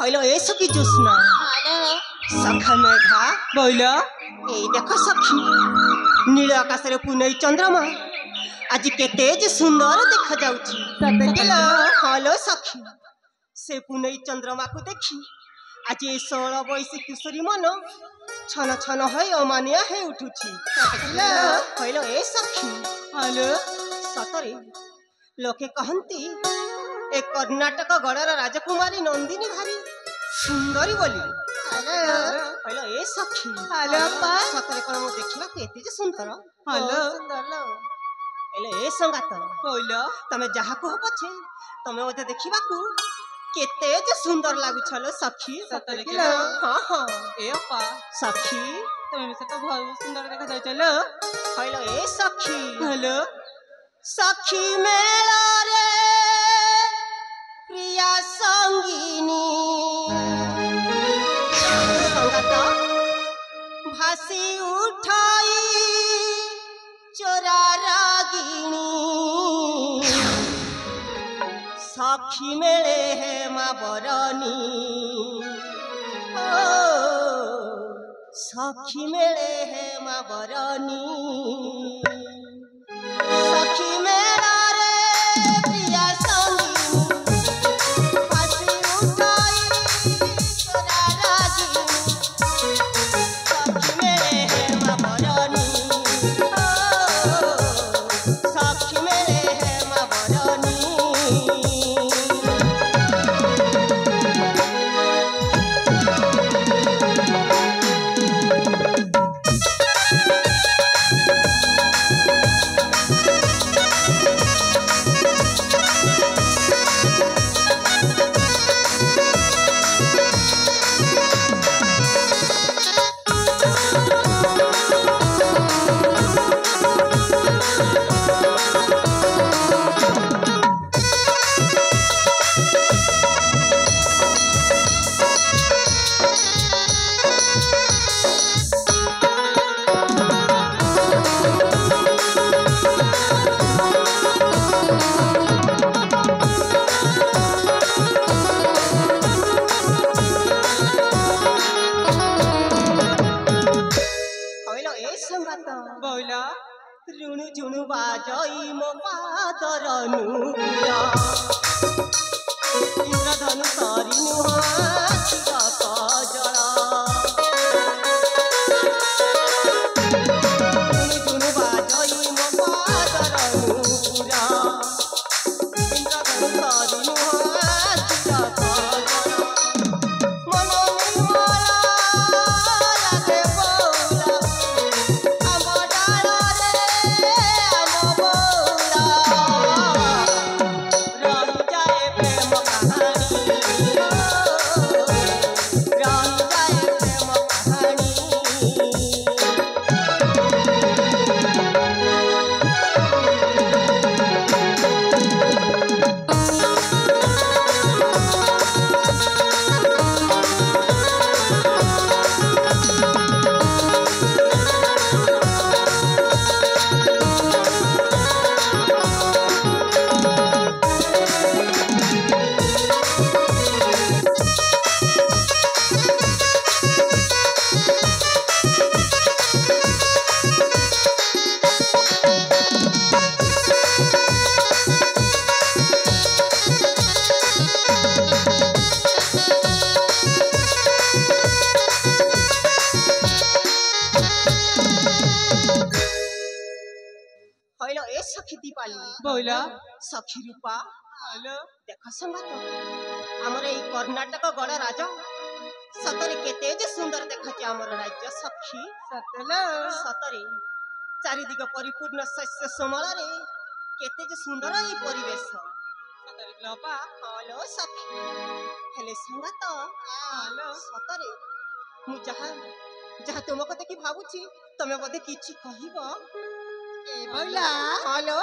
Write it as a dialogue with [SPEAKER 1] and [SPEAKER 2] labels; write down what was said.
[SPEAKER 1] হইলো এ সখী জোৎস্না সখা মেঘা
[SPEAKER 2] বইল
[SPEAKER 1] এই দেখো সখী নীল আকাশের পুনেই চন্দ্রমা আজ কেতে যে সুন্দর দেখা যাଉଛି হলো সখী সে পুনেই চন্দ্রমাকে দেখি আজ এই ষোল বয়সী কিশোরী মন ছন ছন হয়ে অমানিয়া হয়ে উঠুছি হইল এ সখী
[SPEAKER 2] হ্যালো
[SPEAKER 1] সতরে লোকে কহନ୍ତି এ কর্ণাটক গড়র রাজকুমারী নন্দিনী ভারি সুন্দরী বলি হইল এ সখী
[SPEAKER 2] হ্যালো আপা
[SPEAKER 1] সতরে কোন মু দেখিବାକୁ এতে যে সুন্দর
[SPEAKER 2] হ্যালো
[SPEAKER 1] ହେଲେ ଏ ସଙ୍ଗାତ
[SPEAKER 2] বইল
[SPEAKER 1] ତମେ ଯାହା କୁହ ପଛେ ତମେ ମତେ ଦେଖିବାକୁ କେତେ ଯେ ସୁନ୍ଦର ଲାଗୁଛ ଲୋ ସଖୀ
[SPEAKER 2] ସତରେ କି?
[SPEAKER 1] ହଁ ହଁ
[SPEAKER 2] এ আপা
[SPEAKER 1] ସଖୀ
[SPEAKER 2] তুমি মিশে তো ভালো সুন্দর দেখা যাইছ লো
[SPEAKER 1] କହିଲ ଏ ସଖୀ
[SPEAKER 2] হ্যালো
[SPEAKER 1] ସଖୀ ମେଳରେ ପ୍ରିୟା ସଙ୍ଗିନୀ ସଙ୍ଗାତ ଭାସି ଉଠାଇ चोरा रागिणी सखी मेले है माँ बरनी ओ सखी मेले है माँ बरनी सखी मेला रे प्रिया संगीनी फांसी उठाई चोरा रागिनी सखी मेले है माँ बरनी
[SPEAKER 2] বইল
[SPEAKER 1] ऋणु झुणु बाजई मो पादर नुपुरा इंद्रधनु सरी नुहाचिर कजरा ऋणु झुणु बाजई मो पादर नुपुरा इंद्रधनु सरी नुहाचिर कजरा मन निर्मला लागे बौला হইলো এ সখী দীপালি
[SPEAKER 2] বইল
[SPEAKER 1] সখী রূপা
[SPEAKER 2] হ্যালো
[SPEAKER 1] দেখ সঙ্গাত আমার এই কর্ণাটক গড় রাজ সতরে কেতে যে সুন্দর দেখাচ্ছে আমার রাজ্য সখী
[SPEAKER 2] সতল
[SPEAKER 1] সতরে চারিদিক পরিপূর্ণ শস্য শ্যামଳରେ কেতে যে সুন্দর এই পরিবেশ
[SPEAKER 2] সতরে কি আপা
[SPEAKER 1] হলো সখী হেলে সঙ্গাত
[SPEAKER 2] হ্যালো
[SPEAKER 1] সতরে মু যাহা যাহা তুম কথা কি ভাবুছি তুমি বোধে কিছু কহিব
[SPEAKER 2] বইলা
[SPEAKER 1] হলো